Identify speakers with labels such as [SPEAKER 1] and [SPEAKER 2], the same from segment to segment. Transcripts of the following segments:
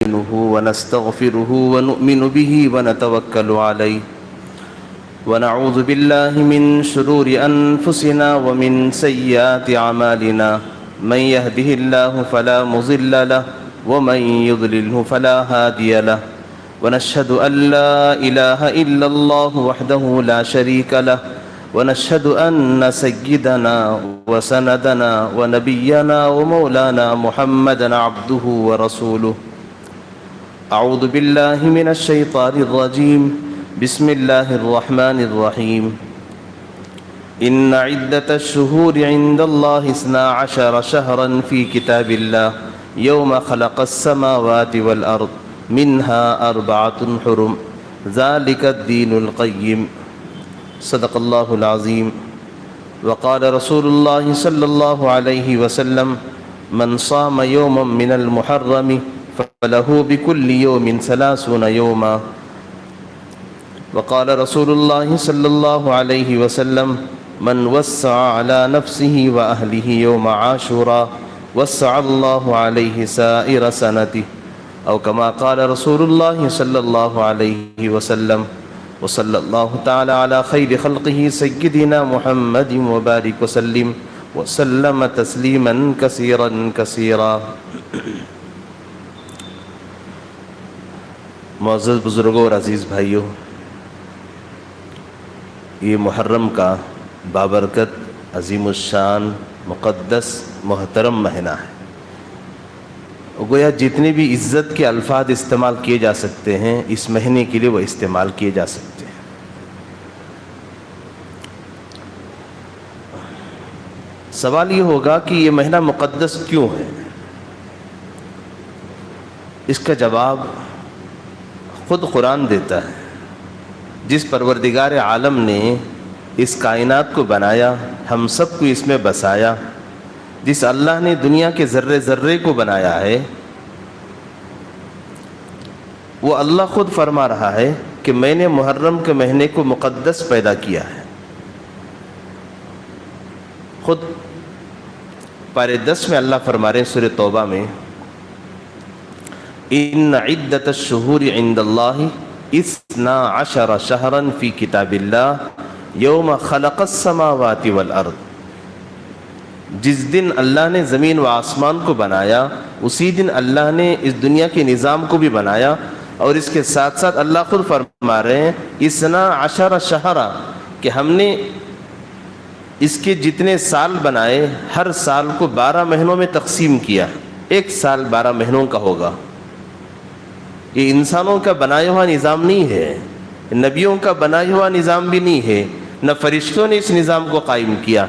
[SPEAKER 1] ونستغفره ونؤمن به ونتوكل عليه ونعوذ بالله من شرور أنفسنا ومن سيئات أعمالنا من يهده الله فلا مضل له ومن يضلله فلا هادي له ونشهد أن لا إله إلا الله وحده لا شريك له ونشهد أن سيدنا وسندنا ونبينا ومولانا محمدا عبده ورسوله. أعوذ بالله من الشيطان الرجيم. بسم الله الرحمن الرحيم. إن عدة الشهور عند الله 12 شهرا في كتاب الله يوم خلق السماوات والأرض منها 4 حرم ذلك الدين القيم. صدق الله العظيم. وقال رسول الله صلى الله عليه وسلم من صام يوما من المحرم فله بكل يوم 30 يوما. وقال رسول الله صلى الله عليه وسلم من وسع على نفسه وأهله يوم عاشوراء وسع الله عليه سائر سنته أو كما قال رسول الله صلى الله عليه وسلم. وصلى الله تعالى على خير خلقه سيدنا محمد وبارك وسلم وسلم تسليما كثيرا كثيرا. معزز بزرگوں اور عزیز بھائیوں، یہ محرم کا بابرکت، عظیم الشان، مقدس، محترم مہینہ ہے. گویا جتنے بھی عزت کے الفاظ استعمال کیے جا سکتے ہیں اس مہینے کے لیے وہ استعمال کیے جا سکتے ہیں. سوال یہ ہوگا کہ یہ مہینہ مقدس کیوں ہے؟ اس کا جواب خود قرآن دیتا ہے. جس پروردگار عالم نے اس کائنات کو بنایا، ہم سب کو اس میں بسایا، جس اللہ نے دنیا کے ذرے ذرے کو بنایا ہے، وہ اللہ خود فرما رہا ہے کہ میں نے محرم کے مہینے کو مقدس پیدا کیا ہے. خود پارے 10 میں اللہ فرما رہے ہیں سورہ توبہ میں، ان عدت الشہور عند اللہ 12 شہرا فی کتاب اللہ یوم خلق السماوات والارض. جس دن اللہ نے زمین و آسمان کو بنایا اسی دن اللہ نے اس دنیا کے نظام کو بھی بنایا. اور اس کے ساتھ ساتھ اللہ خود فرما رہے ہیں 12 شہرا کہ ہم نے اس کے جتنے سال بنائے ہر سال کو 12 مہینوں میں تقسیم کیا. ایک سال 12 مہینوں کا ہوگا. یہ انسانوں کا بنایا ہوا نظام نہیں ہے، نبیوں کا بنایا ہوا نظام بھی نہیں ہے، نہ فرشتوں نے اس نظام کو قائم کیا،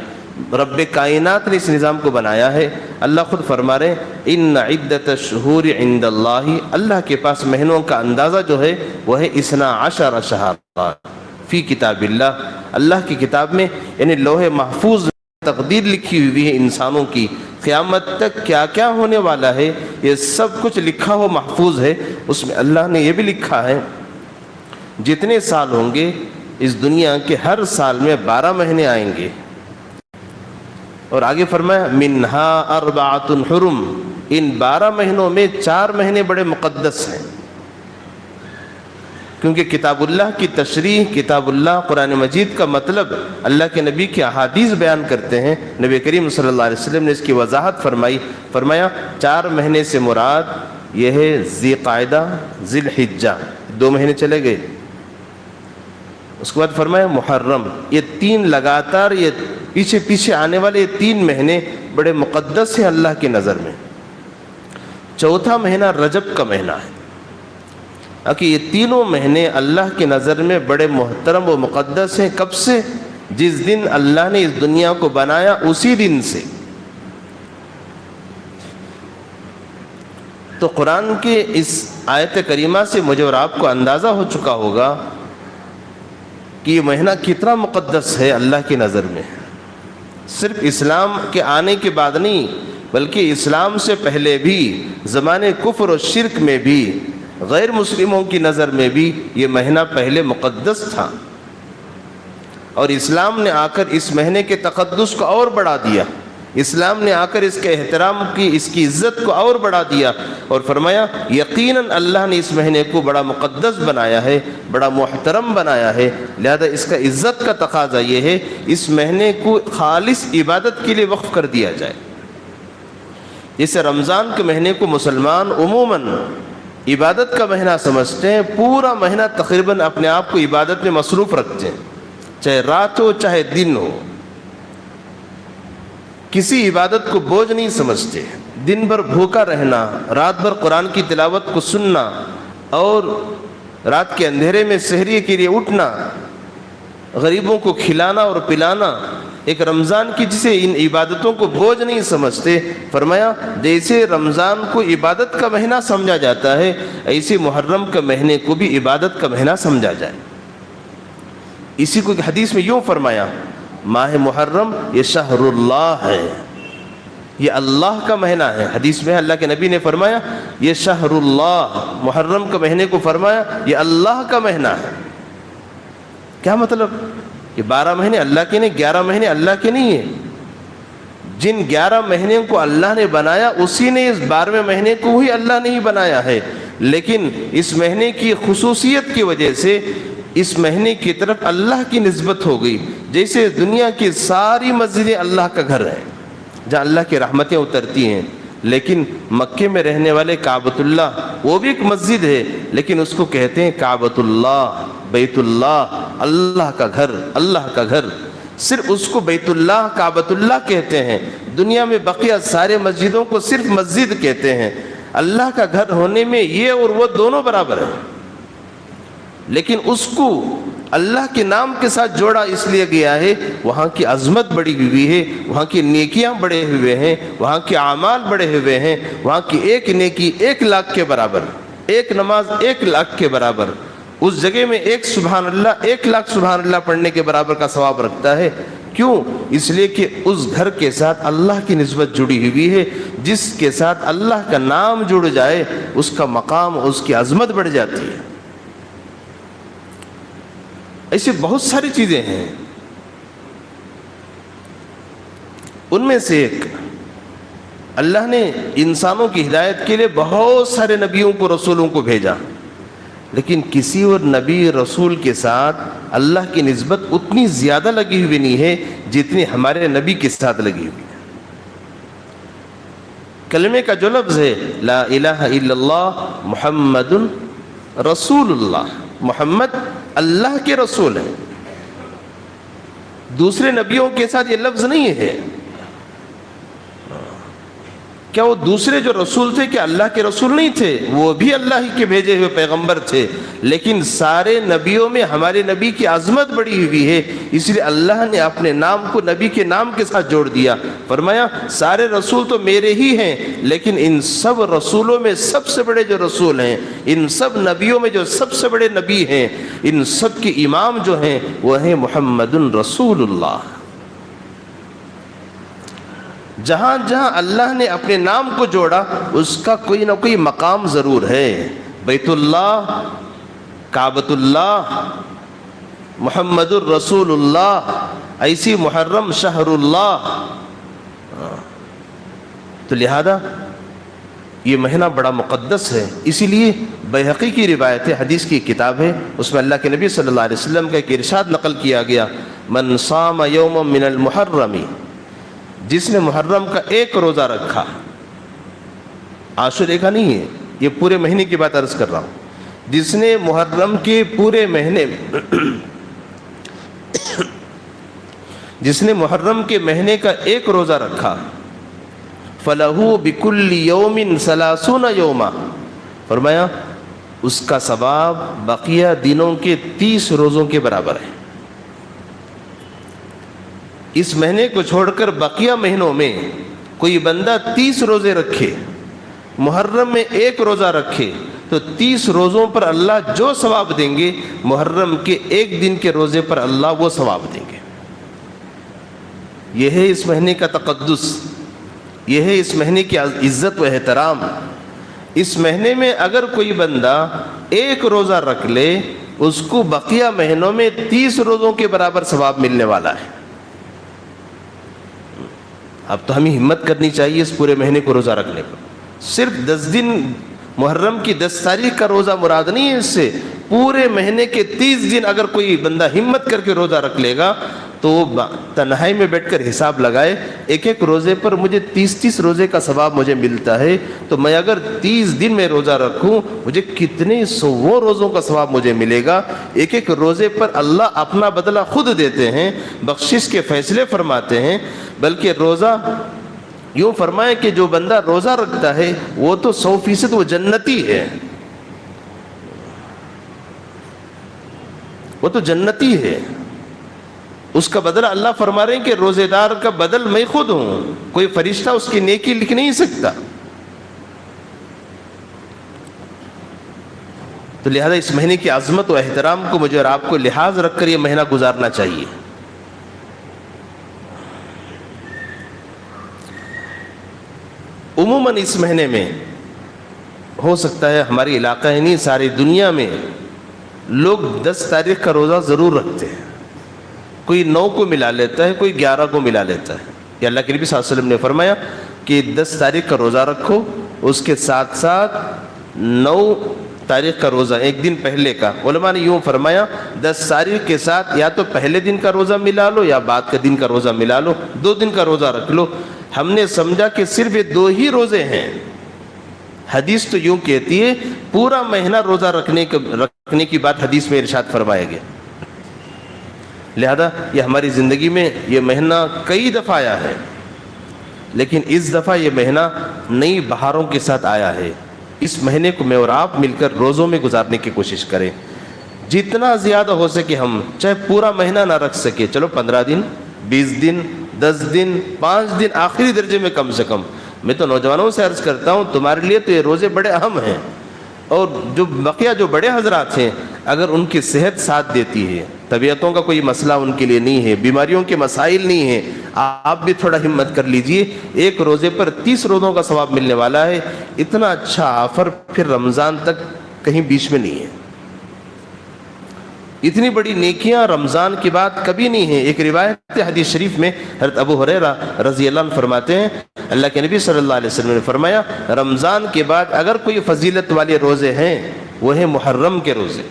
[SPEAKER 1] رب کائنات نے اس نظام کو بنایا ہے. اللہ خود فرما رہے ہیں ان عدت الشہور عند اللہ، اللہ کے پاس مہینوں کا اندازہ جو ہے وہ ہے 12 شہر فی کتاب اللہ. اللہ کی کتاب میں یعنی لوح محفوظ تقدیر لکھی ہوئی ہے انسانوں کی، قیامت تک کیا کیا ہونے والا ہے یہ سب کچھ لکھا ہو محفوظ ہے. اس میں اللہ نے یہ بھی لکھا ہے جتنے سال ہوں گے اس دنیا کے ہر سال میں 12 مہینے آئیں گے. اور آگے فرمایا منہا 4 حرم، ان 12 مہینوں میں 4 مہینے بڑے مقدس ہیں. کیونکہ کتاب اللہ کی تشریح، کتاب اللہ قرآن مجید کا مطلب اللہ کے نبی کی احادیث بیان کرتے ہیں. نبی کریم صلی اللہ علیہ وسلم نے اس کی وضاحت فرمایا 4 مہینے سے مراد یہ ہے ذی قعدہ، ذی الحجہ، 2 مہینے چلے گئے. اس کے بعد فرمایا محرم. یہ 3 لگاتار یہ پیچھے پیچھے آنے والے یہ 3 مہینے بڑے مقدس ہیں اللہ کی نظر میں. چوتھا مہینہ رجب کا مہینہ ہے کہ یہ تینوں مہینے اللہ کی نظر میں بڑے محترم و مقدس ہیں. کب سے؟ جس دن اللہ نے اس دنیا کو بنایا اسی دن سے. تو قرآن کے اس آیت کریمہ سے مجھے اور آپ کو اندازہ ہو چکا ہوگا کہ یہ مہینہ کتنا مقدس ہے اللہ کی نظر میں. صرف اسلام کے آنے کے بعد نہیں بلکہ اسلام سے پہلے بھی زمانے کفر و شرک میں بھی غیر مسلموں کی نظر میں بھی یہ مہینہ پہلے مقدس تھا. اور اسلام نے آ کر اس مہینے کے تقدس کو اور بڑھا دیا. اسلام نے آ کر اس کے احترام کی، اس کی عزت کو اور بڑھا دیا اور فرمایا یقیناً اللہ نے اس مہینے کو بڑا مقدس بنایا ہے، بڑا محترم بنایا ہے، لہذا اس کا عزت کا تقاضا یہ ہے اس مہینے کو خالص عبادت کے لیے وقف کر دیا جائے۔ جیسے رمضان کے مہینے کو مسلمان عموماً عبادت کا مہینہ سمجھتے ہیں، پورا مہینہ تقریباً اپنے آپ کو عبادت میں مصروف رکھتے ہیں، چاہے رات ہو چاہے دن ہو، کسی عبادت کو بوجھ نہیں سمجھتے۔ دن بھر بھوکا رہنا، رات بھر قرآن کی تلاوت کو سننا اور رات کے اندھیرے میں سحری کے لیے اٹھنا، غریبوں کو کھلانا اور پلانا، ایک رمضان کی جسے ان عبادتوں کو بوجھ نہیں سمجھتے، فرمایا جیسے رمضان کو عبادت کا مہینہ سمجھا جاتا ہے ایسے محرم کا مہینے کو بھی عبادت کا مہینہ سمجھا جائے۔ اسی کو حدیث میں یوں فرمایا ماہ محرم یہ شہر اللہ ہے، یہ اللہ کا مہینہ ہے۔ حدیث میں اللہ کے نبی نے فرمایا یہ شہر اللہ، محرم کے مہینے کو فرمایا یہ اللہ کا مہینہ ہے۔ کیا مطلب؟ کہ 12 مہینے اللہ کے نہیں، 11 مہینے اللہ کے نہیں ہیں۔ جن 11 مہینے کو اللہ نے بنایا اسی نے اس 12ویں مہینے کو ہی اللہ نے ہی بنایا ہے، لیکن اس مہینے کی خصوصیت کی وجہ سے اس مہینے کی طرف اللہ کی نسبت ہو گئی۔ جیسے دنیا کی ساری مسجدیں اللہ کا گھر ہیں جہاں اللہ کی رحمتیں اترتی ہیں، لیکن مکے میں رہنے والے کعبۃ اللہ وہ بھی ایک مسجد ہے، لیکن اس کو کہتے ہیں کعبۃ اللہ، بیت اللہ، اللہ کا گھر، اللہ کا گھر، صرف اس کو بیت اللہ کعبۃ اللہ کہتے ہیں۔ دنیا میں بقیہ سارے مسجدوں کو صرف مسجد کہتے ہیں۔ اللہ کا گھر ہونے میں یہ اور وہ دونوں برابر ہیں، لیکن اس کو اللہ کے نام کے ساتھ جوڑا اس لیے گیا ہے وہاں کی عظمت بڑی ہوئی ہے، وہاں کی نیکیاں بڑے ہوئے ہیں، وہاں کے اعمال بڑے ہوئے ہیں، وہاں کی ایک نیکی 1,00,000 کے برابر، ایک نماز 1,00,000 کے برابر، اس جگہ میں ایک سبحان اللہ 1,00,000 سبحان اللہ پڑھنے کے برابر کا ثواب رکھتا ہے۔ کیوں؟ اس لیے کہ اس گھر کے ساتھ اللہ کی نسبت جڑی ہوئی ہے، جس کے ساتھ اللہ کا نام جڑ جائے اس کا مقام، اس کی عظمت بڑھ جاتی ہے۔ ایسی بہت ساری چیزیں ہیں، ان میں سے ایک اللہ نے انسانوں کی ہدایت کے لیے بہت سارے نبیوں کو، رسولوں کو بھیجا، لیکن کسی اور نبی رسول کے ساتھ اللہ کی نسبت اتنی زیادہ لگی ہوئی نہیں ہے جتنی ہمارے نبی کے ساتھ لگی ہوئی ہے۔ کلمے کا جو لفظ ہے لا الہ الا اللہ محمد رسول اللہ، محمد اللہ کے رسول ہیں، دوسرے نبیوں کے ساتھ یہ لفظ نہیں ہے۔ کیا وہ دوسرے جو رسول تھے کیا اللہ کے رسول نہیں تھے؟ وہ بھی اللہ ہی کے بھیجے ہوئے پیغمبر تھے، لیکن سارے نبیوں میں ہمارے نبی کی عظمت بڑی ہوئی ہے، اس لیے اللہ نے اپنے نام کو نبی کے نام کے ساتھ جوڑ دیا۔ فرمایا سارے رسول تو میرے ہی ہیں، لیکن ان سب رسولوں میں سب سے بڑے جو رسول ہیں، ان سب نبیوں میں جو سب سے بڑے نبی ہیں، ان سب کے امام جو ہیں وہ ہیں محمد رسول اللہ۔ جہاں جہاں اللہ نے اپنے نام کو جوڑا اس کا کوئی نہ کوئی مقام ضرور ہے۔ بیت اللہ، کعبۃ اللہ، محمد الرسول اللہ، ایسی محرم شہر اللہ۔ تو لہذا یہ مہینہ بڑا مقدس ہے، اسی لیے بیہقی کی روایت ہے، حدیث کی کتاب ہے، اس میں اللہ کے نبی صلی اللہ علیہ وسلم کا ایک ارشاد نقل کیا گیا، من صام یوم من المحرم، جس نے محرم کا ایک روزہ رکھا، عاشورے کا نہیں ہے، یہ پورے مہینے کی بات عرض کر رہا ہوں، جس نے محرم کے پورے مہینے میں جس نے محرم کے مہینے کا ایک روزہ رکھا، فَلَهُ بِكُلِّ يَوْمٍ 30 يَوْمًا، فرمایا اس کا ثواب بقیہ دنوں کے 30 روزوں کے برابر ہے۔ اس مہینے کو چھوڑ کر بقیہ مہینوں میں کوئی بندہ 30 روزے رکھے، محرم میں ایک روزہ رکھے، تو 30 روزوں پر اللہ جو ثواب دیں گے محرم کے ایک دن کے روزے پر اللہ وہ ثواب دیں گے۔ یہ ہے اس مہینے کا تقدس، یہ ہے اس مہینے کی عزت و احترام۔ اس مہینے میں اگر کوئی بندہ ایک روزہ رکھ لے اس کو بقیہ مہینوں میں 30 روزوں کے برابر ثواب ملنے والا ہے۔ اب تو ہمیں ہمت کرنی چاہیے اس پورے مہینے کو روزہ رکھنے پر. صرف 10 دن محرم کی 10 تاریخ کا روزہ مراد نہیں ہے. اس سے پورے مہینے کے 30 دن اگر کوئی بندہ ہمت کر کے روزہ رکھ لے گا تو وہ تنہائی میں بیٹھ کر حساب لگائے, ایک ایک روزے پر مجھے 30 روزے کا ثواب مجھے ملتا ہے, تو میں اگر 30 دن میں روزہ رکھوں مجھے کتنے سو روزوں کا ثواب مجھے ملے گا. ایک ایک روزے پر اللہ اپنا بدلہ خود دیتے ہیں, بخشش کے فیصلے فرماتے ہیں. بلکہ روزہ یوں فرمائے کہ جو بندہ روزہ رکھتا ہے وہ تو 100% وہ جنتی ہے, وہ تو جنتی ہے. اس کا بدلہ اللہ فرما رہے ہیں کہ روزے دار کا بدل میں خود ہوں, کوئی فرشتہ اس کی نیکی لکھ نہیں سکتا. تو لہذا اس مہینے کی عظمت و احترام کو مجھے اور آپ کو لحاظ رکھ کر یہ مہینہ گزارنا چاہیے. عموماً اس مہینے میں ہو سکتا ہے ہماری علاقہ ہی نہیں ساری دنیا میں لوگ 10 تاریخ کا روزہ ضرور رکھتے ہیں. کوئی 9 کو ملا لیتا ہے, کوئی 11 کو ملا لیتا ہے. کہ اللہ کے نبی صلی اللہ علیہ وسلم نے فرمایا کہ 10 تاریخ کا روزہ رکھو, اس کے ساتھ ساتھ 9 تاریخ کا روزہ ایک دن پہلے کا. علماء نے یوں فرمایا 10 تاریخ کے ساتھ یا تو پہلے دن کا روزہ ملا لو یا بعد کے دن کا روزہ ملا لو, 2 دن کا روزہ رکھ لو. ہم نے سمجھا کہ صرف یہ 2 ہی روزے ہیں. حدیث تو یوں کہتی ہے پورا مہینہ روزہ رکھنے کی بات حدیث میں ارشاد فرمایا گیا. لہذا یہ ہماری زندگی میں یہ مہینہ کئی دفعہ آیا ہے, لیکن اس دفعہ یہ مہینہ نئی بہاروں کے ساتھ آیا ہے. اس مہینے کو میں اور آپ مل کر روزوں میں گزارنے کی کوشش کریں. جتنا زیادہ ہو سکے ہم, چاہے پورا مہینہ نہ رکھ سکے, چلو 15 دن 20 دن 10 دن 5 دن آخری درجے میں کم سے کم. میں تو نوجوانوں سے عرض کرتا ہوں تمہارے لیے تو یہ روزے بڑے اہم ہیں, اور جو بقیہ جو بڑے حضرات ہیں اگر ان کی صحت ساتھ دیتی ہے, طبیعتوں کا کوئی مسئلہ ان کے لیے نہیں ہے, بیماریوں کے مسائل نہیں ہیں, آپ بھی تھوڑا ہمت کر لیجئے. ایک روزے پر 30 روزوں کا ثواب ملنے والا ہے. اتنا اچھا آفر پھر رمضان تک کہیں بیچ میں نہیں ہے. اتنی بڑی نیکیاں رمضان کی بات کبھی نہیں ہے. ایک روایت حدیث شریف میں حضرت ابو ہریرہ رضی اللہ عنہ فرماتے ہیں اللہ کے نبی صلی اللہ علیہ وسلم نے فرمایا رمضان کے بعد اگر کوئی فضیلت والے روزے ہیں وہ ہیں محرم کے روزے.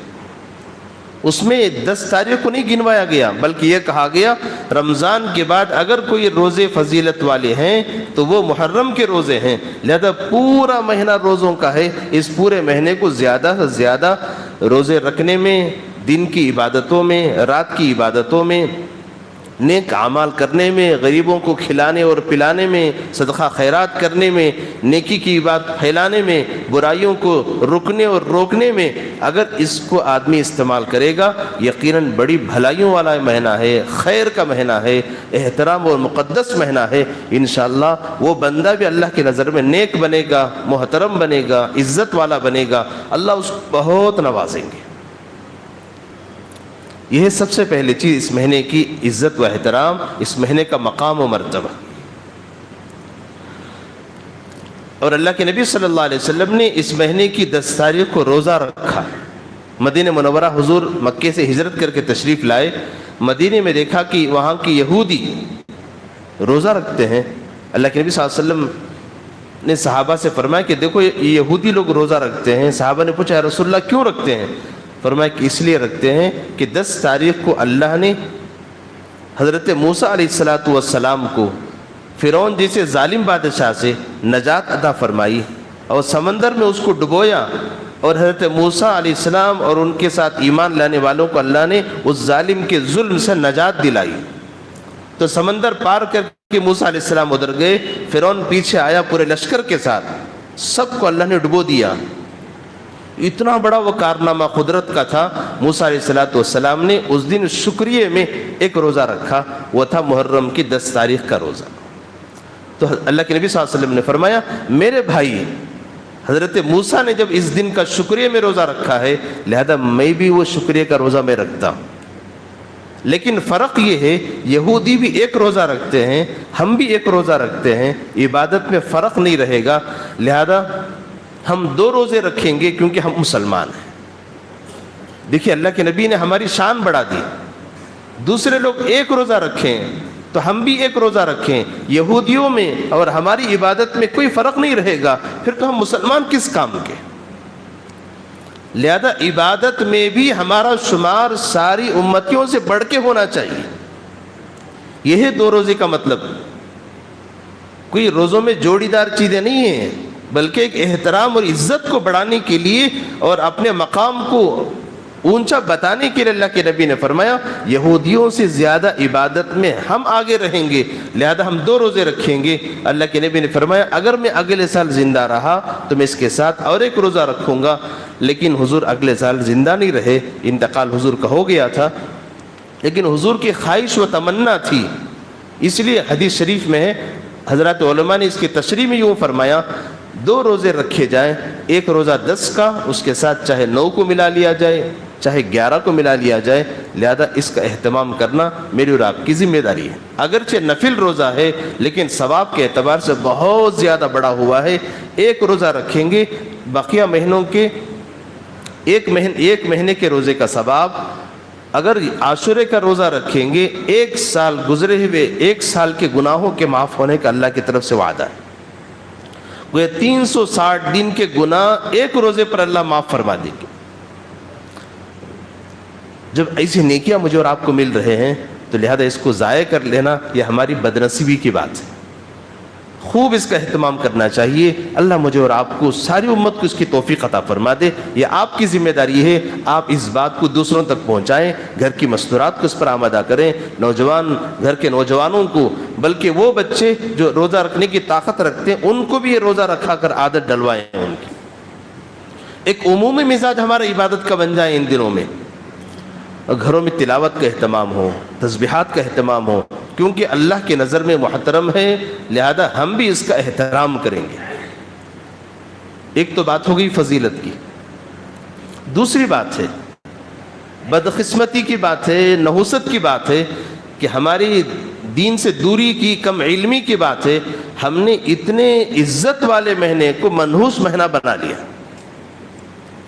[SPEAKER 1] اس میں 10 تاریخ کو نہیں گنوایا گیا بلکہ یہ کہا گیا رمضان کے بعد اگر کوئی روزے فضیلت والے ہیں تو وہ محرم کے روزے ہیں. لہذا پورا مہینہ روزوں کا ہے. اس پورے مہینے کو زیادہ سے زیادہ روزے رکھنے میں, دن کی عبادتوں میں, رات کی عبادتوں میں, نیک اعمال کرنے میں, غریبوں کو کھلانے اور پلانے میں, صدقہ خیرات کرنے میں, نیکی کی بات پھیلانے میں, برائیوں کو رکنے اور روکنے میں, اگر اس کو آدمی استعمال کرے گا یقیناً بڑی بھلائیوں والا مہینہ ہے, خیر کا مہینہ ہے, احترام اور مقدس مہینہ ہے. انشاءاللہ وہ بندہ بھی اللہ کی نظر میں نیک بنے گا, محترم بنے گا, عزت والا بنے گا, اللہ اس کو بہت نوازیں گے. یہ سب سے پہلی چیز اس مہینے کی عزت و احترام, اس مہینے کا مقام و مرتبہ. اور اللہ کے نبی صلی اللہ علیہ وسلم نے اس مہینے کی 10 تاریخ کو روزہ رکھا. مدینہ منورہ حضور مکے سے ہجرت کر کے تشریف لائے. مدینے میں دیکھا کہ وہاں کی یہودی روزہ رکھتے ہیں. اللہ کے نبی صلی اللہ علیہ وسلم نے صحابہ سے فرمایا کہ دیکھو یہ یہودی لوگ روزہ رکھتے ہیں. صحابہ نے پوچھا یا رسول اللہ کیوں رکھتے ہیں؟ فرمایا کہ اس لیے رکھتے ہیں کہ 10 تاریخ کو اللہ نے حضرت موسیٰ علیہ السلام کو فرعون جیسے ظالم بادشاہ سے نجات عطا فرمائی اور سمندر میں اس کو ڈبویا, اور حضرت موسیٰ علیہ السلام اور ان کے ساتھ ایمان لانے والوں کو اللہ نے اس ظالم کے ظلم سے نجات دلائی. تو سمندر پار کر کے موسیٰ علیہ السلام ادھر گئے, فرعون پیچھے آیا پورے لشکر کے ساتھ, سب کو اللہ نے ڈبو دیا. اتنا بڑا وہ کارنامہ قدرت کا تھا. موسیٰ علیہ السلام نے اس دن شکریہ میں ایک روزہ رکھا, وہ تھا محرم کی 10 تاریخ کا روزہ. تو اللہ کے نبی صلی اللہ علیہ وسلم نے فرمایا میرے بھائی حضرت موسیٰ نے جب اس دن کا شکریہ میں روزہ رکھا ہے لہذا میں بھی وہ شکریہ کا روزہ میں رکھتا ہوں. لیکن فرق یہ ہے یہودی بھی ایک روزہ رکھتے ہیں, ہم بھی ایک روزہ رکھتے ہیں, عبادت میں فرق نہیں رہے گا. لہذا ہم 2 روزے رکھیں گے کیونکہ ہم مسلمان ہیں. دیکھیے اللہ کے نبی نے ہماری شان بڑھا دی. دوسرے لوگ ایک روزہ رکھیں تو ہم بھی ایک روزہ رکھیں. یہودیوں میں اور ہماری عبادت میں کوئی فرق نہیں رہے گا، پھر تو ہم مسلمان کس کام کے؟ لہذا عبادت میں بھی ہمارا شمار ساری امتیوں سے بڑھ کے ہونا چاہیے. یہ ہے 2 روزے کا مطلب. کوئی روزوں میں جوڑی دار چیزیں نہیں ہیں، بلکہ ایک احترام اور عزت کو بڑھانے کے لیے اور اپنے مقام کو اونچا بتانے کے لیے اللہ کے نبی نے فرمایا یہودیوں سے زیادہ عبادت میں ہم آگے رہیں گے، لہذا ہم 2 روزے رکھیں گے. اللہ کے نبی نے فرمایا اگر میں اگلے سال زندہ رہا تو میں اس کے ساتھ اور ایک روزہ رکھوں گا. لیکن حضور اگلے سال زندہ نہیں رہے، انتقال حضور کا ہو گیا تھا، لیکن حضور کی خواہش و تمنا تھی. اس لیے حدیث شریف میں ہے، حضرات علماء نے اس کی تشریح میں یوں فرمایا 2 روزے رکھے جائیں، ایک روزہ 10 کا، اس کے ساتھ چاہے 9 کو ملا لیا جائے چاہے 11 کو ملا لیا جائے. لہذا اس کا اہتمام کرنا میری اور آپ کی ذمہ داری ہے. اگرچہ نفل روزہ ہے لیکن ثواب کے اعتبار سے بہت زیادہ بڑا ہوا ہے. ایک روزہ رکھیں گے، بقیہ مہینوں کے ایک مہینے کے روزے کا ثواب. اگر عاشورے کا روزہ رکھیں گے، 1 سال گزرے ہوئے 1 سال کے گناہوں کے معاف ہونے کا اللہ کی طرف سے وعدہ ہے. وہ 360 دن کے گناہ ایک روزے پر اللہ معاف فرما دیں گے. جب ایسی نیکیاں مجھے اور آپ کو مل رہے ہیں تو لہذا اس کو ضائع کر لینا یہ ہماری بدنصیبی کی بات ہے. خوب اس کا اہتمام کرنا چاہیے. اللہ مجھے اور آپ کو، ساری امت کو اس کی توفیق عطا فرما دے. یہ آپ کی ذمہ داری ہے، آپ اس بات کو دوسروں تک پہنچائیں، گھر کی مستورات کو اس پر آمادہ کریں، نوجوان گھر کے نوجوانوں کو، بلکہ وہ بچے جو روزہ رکھنے کی طاقت رکھتے ہیں ان کو بھی یہ روزہ رکھا کر عادت ڈلوائیں. ان کی ایک عمومی مزاج ہمارا عبادت کا بن جائے ان دنوں میں. گھروں میں تلاوت کا اہتمام ہو، تسبیحات کا اہتمام ہو، کیونکہ اللہ کی نظر میں محترم ہے، لہذا ہم بھی اس کا احترام کریں گے. ایک تو بات ہو گئی فضیلت کی. دوسری بات ہے بدقسمتی کی بات ہے، نحوست کی بات ہے کہ ہماری دین سے دوری کی، کم علمی کی بات ہے. ہم نے اتنے عزت والے مہینے کو منحوس مہینہ بنا لیا.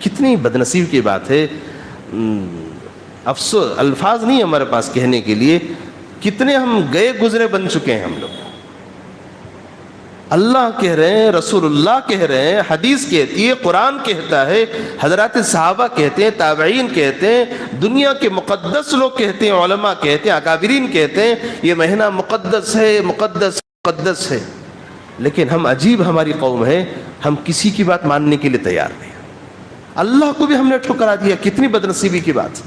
[SPEAKER 1] کتنی بدنصیب کی بات ہے. افسوس الفاظ نہیں ہمارے پاس کہنے کے لیے. کتنے ہم گئے گزرے بن چکے ہیں ہم لوگ. اللہ کہہ رہے ہیں، رسول اللہ کہہ رہے ہیں، حدیث کہتی ہے، قرآن کہتا ہے، حضرات صحابہ کہتے ہیں، تابعین کہتے ہیں، دنیا کے مقدس لوگ کہتے ہیں، علماء کہتے ہیں، اکابرین کہتے ہیں یہ مہینہ مقدس ہے، مقدس مقدس ہے. لیکن ہم عجیب ہماری قوم ہے، ہم کسی کی بات ماننے کے لیے تیار نہیں. اللہ کو بھی ہم نے ٹھکرا دیا. کتنی بدنصیبی کی بات.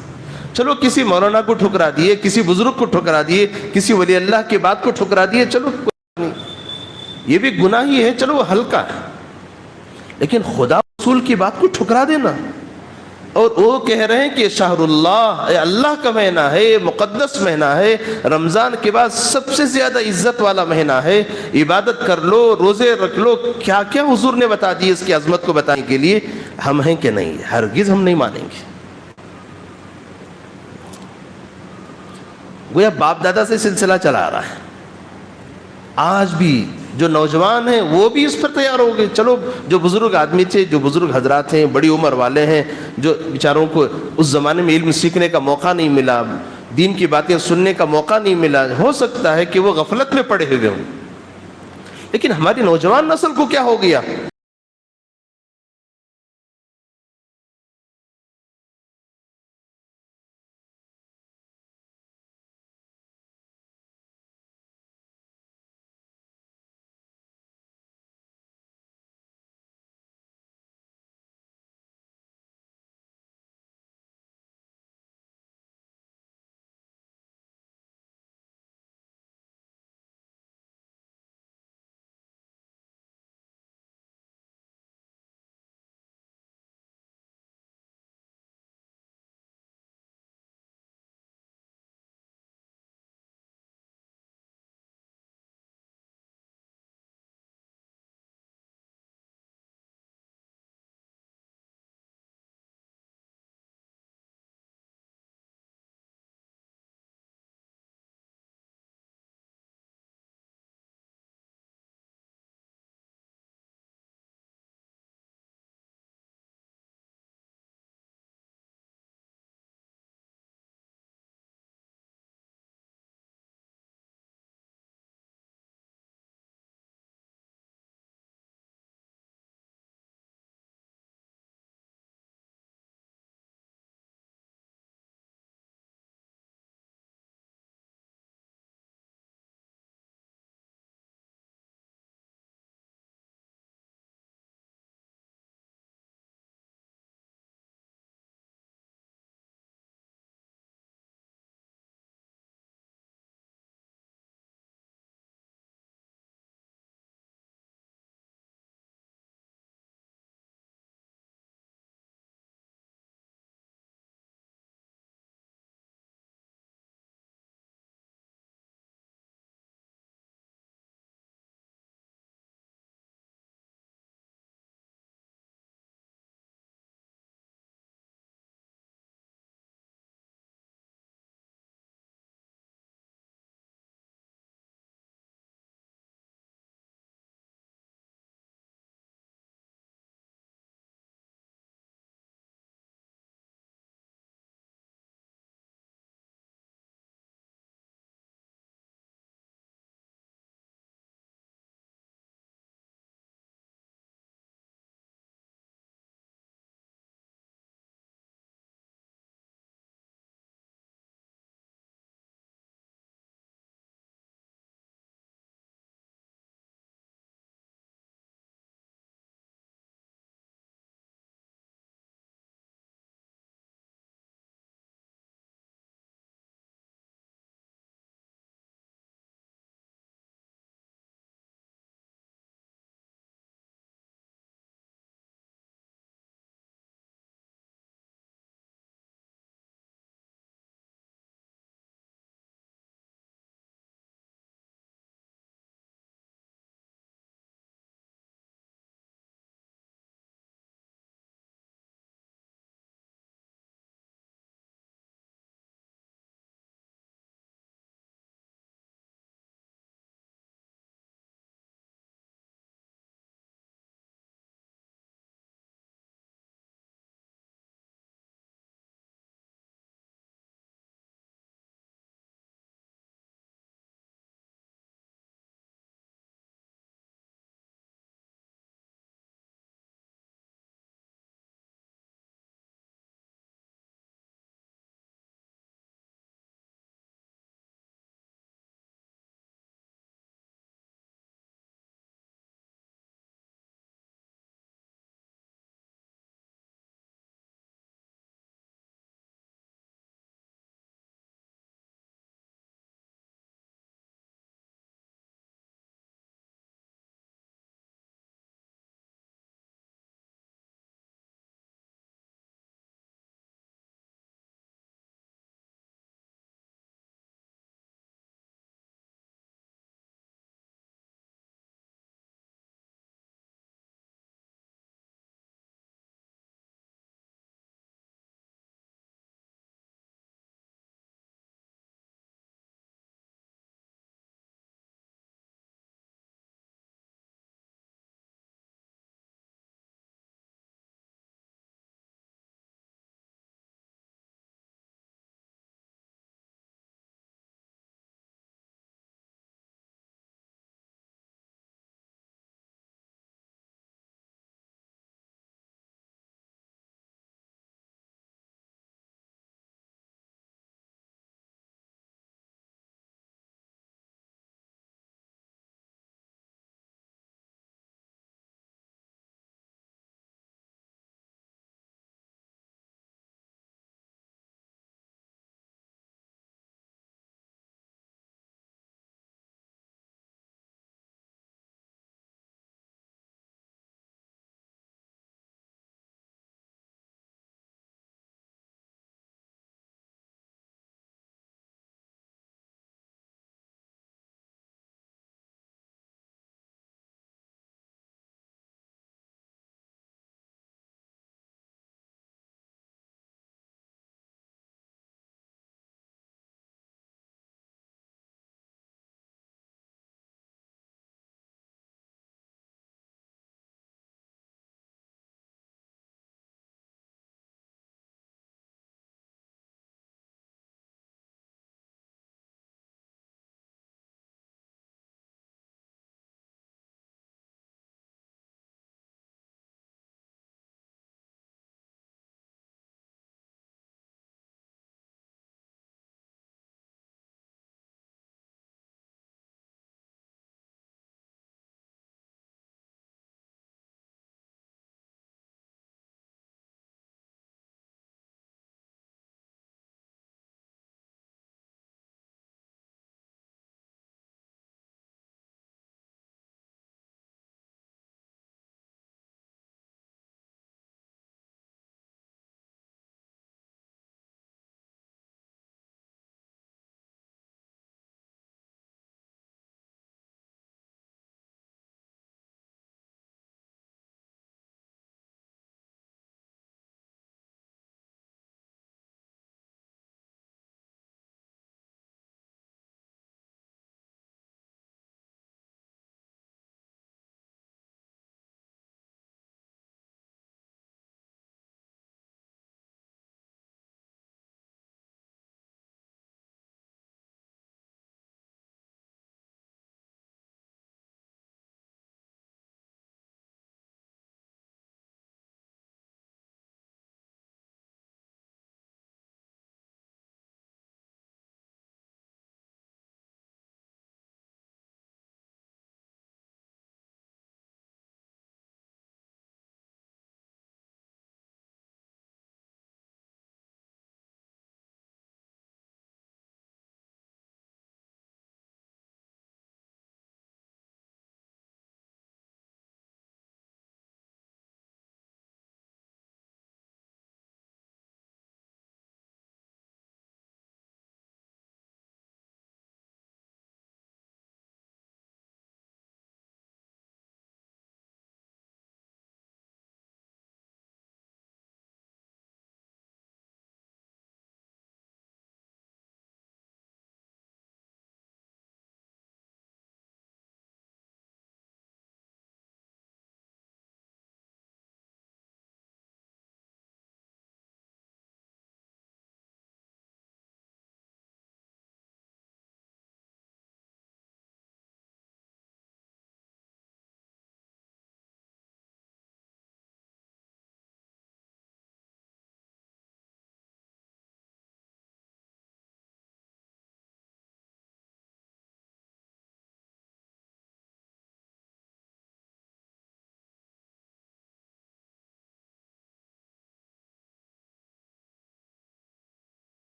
[SPEAKER 1] چلو کسی مولانا کو ٹھکرا دیے، کسی بزرگ کو ٹھکرا دیے، کسی ولی اللہ کی بات کو ٹھکرا دیے، چلو کوئی نہیں، یہ بھی گناہ ہی ہے، چلو وہ ہلکا ہے. لیکن خدا رسول کی بات کو ٹھکرا دینا، اور وہ کہہ رہے ہیں کہ شہر اللہ، اللہ کا مہینہ ہے، مقدس مہینہ ہے، رمضان کے بعد سب سے زیادہ عزت والا مہینہ ہے، عبادت کر لو، روزے رکھ لو. کیا کیا حضور نے بتا دی اس کی عظمت کو بتانے کے لیے. ہم ہیں کہ نہیں؟ ہرگز ہم نہیں مانیں گے. گویا باپ دادا سے سلسلہ چلا آ رہا ہے. آج بھی جو نوجوان ہیں وہ بھی اس پر تیار ہو گئے. چلو جو بزرگ آدمی تھے، جو بزرگ حضرات ہیں، بڑی عمر والے ہیں، جو بیچاروں کو اس زمانے میں علم سیکھنے کا موقع نہیں ملا، دین کی باتیں سننے کا موقع نہیں ملا، ہو سکتا ہے کہ وہ غفلت میں پڑے ہوئے ہوں. لیکن ہماری نوجوان نسل کو کیا ہو گیا؟